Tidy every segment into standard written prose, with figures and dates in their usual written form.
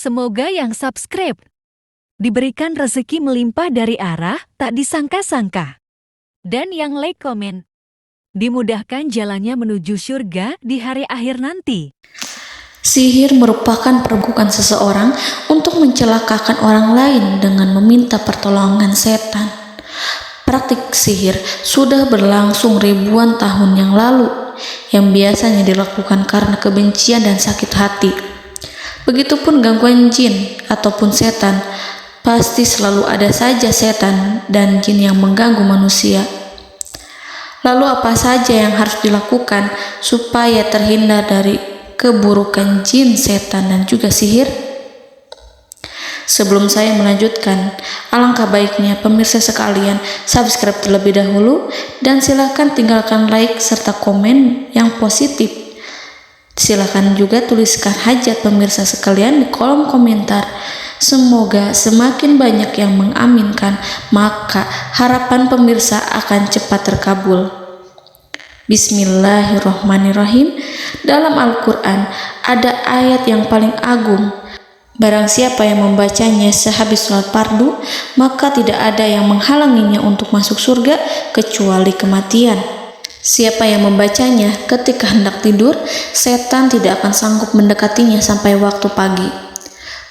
Semoga yang subscribe diberikan rezeki melimpah dari arah tak disangka-sangka. Dan yang like komen, dimudahkan jalannya menuju surga di hari akhir nanti. Sihir merupakan perbuatan seseorang untuk mencelakakan orang lain dengan meminta pertolongan setan. Praktik sihir sudah berlangsung ribuan tahun yang lalu, yang biasanya dilakukan karena kebencian dan sakit hati. Begitupun gangguan jin ataupun setan, pasti selalu ada saja setan dan jin yang mengganggu manusia. Lalu apa saja yang harus dilakukan supaya terhindar dari keburukan jin, setan, dan juga sihir? Sebelum saya melanjutkan, alangkah baiknya pemirsa sekalian subscribe terlebih dahulu dan silakan tinggalkan like serta komen yang positif. Silakan juga tuliskan hajat pemirsa sekalian di kolom komentar. Semoga semakin banyak yang mengaminkan, maka harapan pemirsa akan cepat terkabul. Bismillahirrahmanirrahim. Dalam Al-Quran ada ayat yang paling agung. Barang siapa yang membacanya sehabis sholat fardu, maka tidak ada yang menghalanginya untuk masuk surga kecuali kematian. Siapa yang membacanya ketika hendak tidur, setan tidak akan sanggup mendekatinya sampai waktu pagi.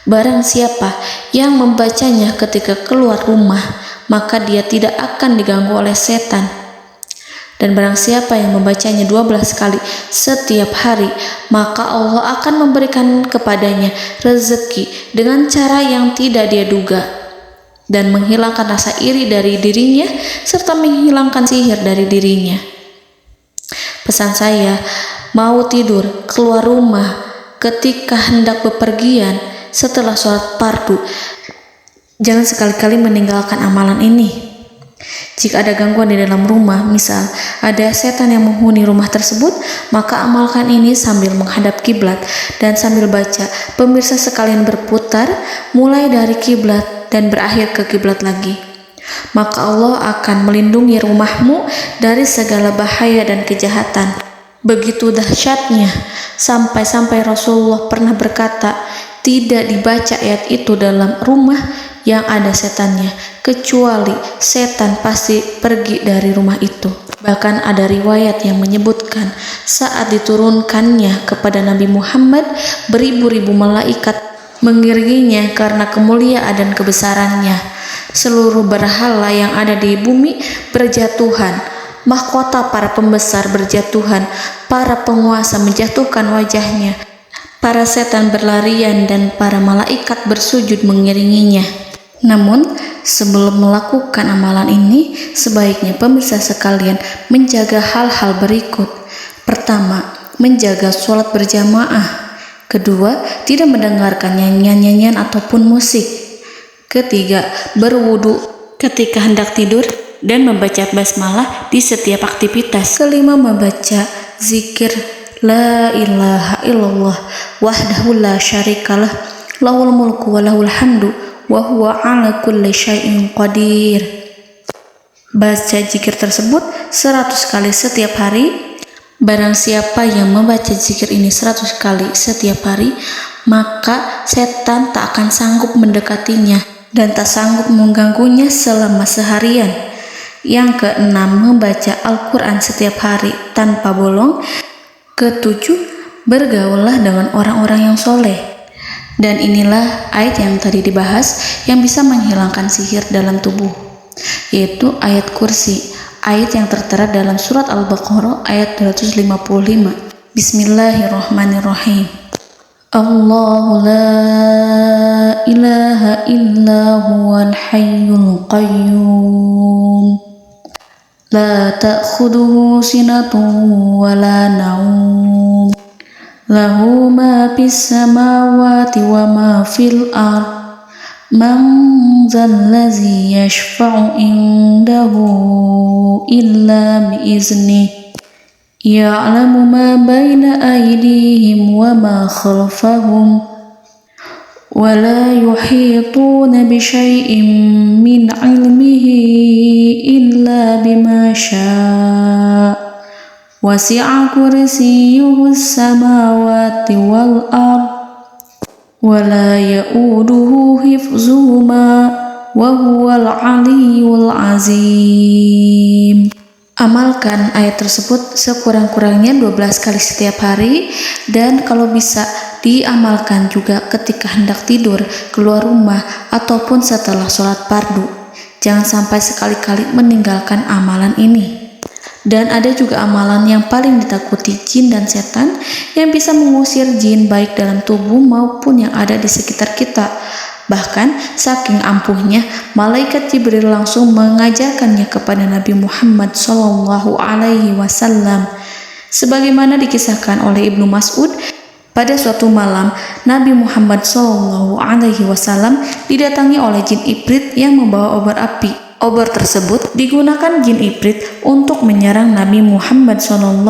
Barang siapa yang membacanya ketika keluar rumah, maka dia tidak akan diganggu oleh setan. Dan barang siapa yang membacanya 12 kali setiap hari, maka Allah akan memberikan kepadanya rezeki dengan cara yang tidak dia duga, dan menghilangkan rasa iri dari dirinya, serta menghilangkan sihir dari dirinya. Pesan saya, mau tidur, keluar rumah, ketika hendak bepergian, setelah sholat fardu, jangan sekali-kali meninggalkan amalan ini. Jika ada gangguan di dalam rumah, misal ada setan yang menghuni rumah tersebut, maka amalkan ini sambil menghadap kiblat dan sambil baca. Pemirsa sekalian berputar mulai dari kiblat dan berakhir ke kiblat lagi. Maka Allah akan melindungi rumahmu dari segala bahaya dan kejahatan. Begitu dahsyatnya, sampai-sampai Rasulullah pernah berkata, tidak dibaca ayat itu dalam rumah yang ada setannya, kecuali setan pasti pergi dari rumah itu. Bahkan ada riwayat yang menyebutkan saat diturunkannya kepada Nabi Muhammad, beribu-ribu malaikat mengiringinya karena kemuliaan dan kebesarannya. Seluruh berhala yang ada di bumi berjatuhan, mahkota para pembesar berjatuhan, para penguasa menjatuhkan wajahnya, para setan berlarian, dan para malaikat bersujud mengiringinya. Namun, sebelum melakukan amalan ini, sebaiknya pemirsa sekalian menjaga hal-hal berikut. Pertama, menjaga sholat berjamaah. Kedua, tidak mendengarkan nyanyian-nyanyian ataupun musik. Ketiga, berwudu ketika hendak tidur dan membaca basmalah di setiap aktivitas. Kelima, membaca zikir la ilaha illallah wahdahu la syarikalah lahul mulku wa lahul hamdu wa huwa ala kulli syai'in qadir. Baca zikir tersebut 100 kali setiap hari. Barang siapa yang membaca zikir ini 100 kali setiap hari, maka setan tak akan sanggup mendekatinya dan tak sanggup mengganggunya selama seharian. Yang keenam, membaca Al-Quran setiap hari tanpa bolong. Ketujuh, bergaullah dengan orang-orang yang soleh. Dan inilah ayat yang tadi dibahas yang bisa menghilangkan sihir dalam tubuh, yaitu ayat kursi, ayat yang tertera dalam surat Al-Baqarah ayat 255. Bismillahirrahmanirrahim. Allahu la ilaha illa huwal hayyul qayyum la ta'khuduhu sinatun wa la naum lahu ma fis samawati wa ma fil ard man zallazi yashfa'u indahu illa biiznihi ya'lamu ma baina aydihim wa ma khalfahum wa la yuhituna bi syai'in min 'ilmihi illa bima syaa' wasi'a kursiyyuhu as-samawati wal ard ولا يؤوده حفظهما وهو العلي العظيم. Amalkan ayat tersebut sekurang-kurangnya 12 kali setiap hari, dan kalau bisa diamalkan juga ketika hendak tidur, keluar rumah, ataupun setelah sholat fardu. Jangan sampai sekali-kali meninggalkan amalan ini. Dan ada juga amalan yang paling ditakuti jin dan setan, yang bisa mengusir jin baik dalam tubuh maupun yang ada di sekitar kita. Bahkan saking ampuhnya, malaikat Jibril langsung mengajarkannya kepada Nabi Muhammad SAW. Sebagaimana dikisahkan oleh Ibnu Mas'ud, pada suatu malam Nabi Muhammad SAW didatangi oleh jin Ifrit yang membawa obor api. Obor tersebut digunakan jin Ifrit untuk menyerang Nabi Muhammad SAW.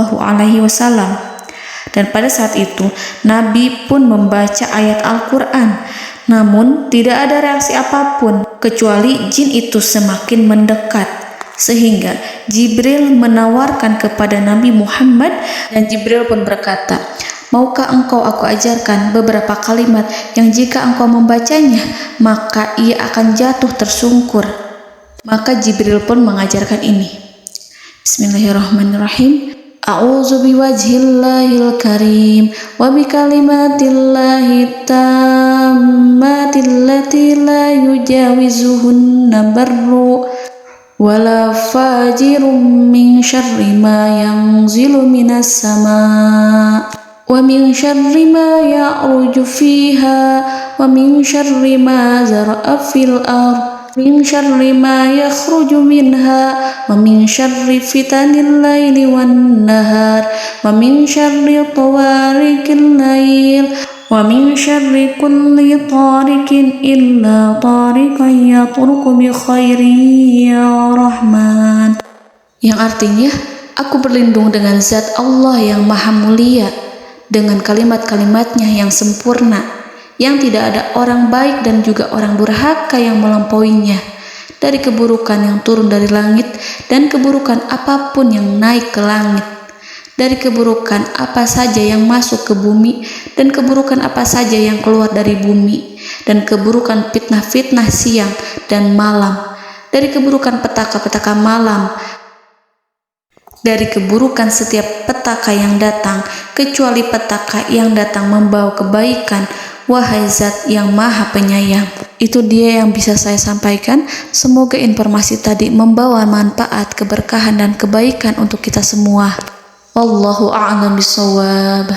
Dan pada saat itu Nabi pun membaca ayat Al-Quran. Namun tidak ada reaksi apapun, kecuali jin itu semakin mendekat. Sehingga Jibril menawarkan kepada Nabi Muhammad, dan Jibril pun berkata, "Maukah engkau aku ajarkan beberapa kalimat yang jika engkau membacanya, maka ia akan jatuh tersungkur?" Maka Jibril pun mengajarkan ini. Bismillahirrahmanirrahim. A'udzu biwajhillahil karim wa bikalimatillahi tammatil lati la yujawizuhunna barru wala fajirum min syarri ma yanzilu minas sama wa min syarri ma ya'ruju fiha wa min syarri ma zara'a fil ardh min syarri ma yakhruju minha wa min syarri fitanil laili wan nahar wa min syarri tawarikil lail wa min syarri kulli tarikin illa tarikan yatruku bi khairin ya Rahman. Yang artinya, aku berlindung dengan zat Allah yang maha mulia, dengan kalimat-kalimatnya yang sempurna, yang tidak ada orang baik dan juga orang durhaka yang melampauinya, dari keburukan yang turun dari langit dan keburukan apapun yang naik ke langit, dari keburukan apa saja yang masuk ke bumi dan keburukan apa saja yang keluar dari bumi, dan keburukan fitnah-fitnah siang dan malam, dari keburukan petaka-petaka malam, dari keburukan setiap petaka yang datang, kecuali petaka yang datang membawa kebaikan. Wahai Zat yang Maha Penyayang. Itu dia yang bisa saya sampaikan. Semoga informasi tadi membawa manfaat, keberkahan dan kebaikan untuk kita semua. Wallahu a'lam bishawab.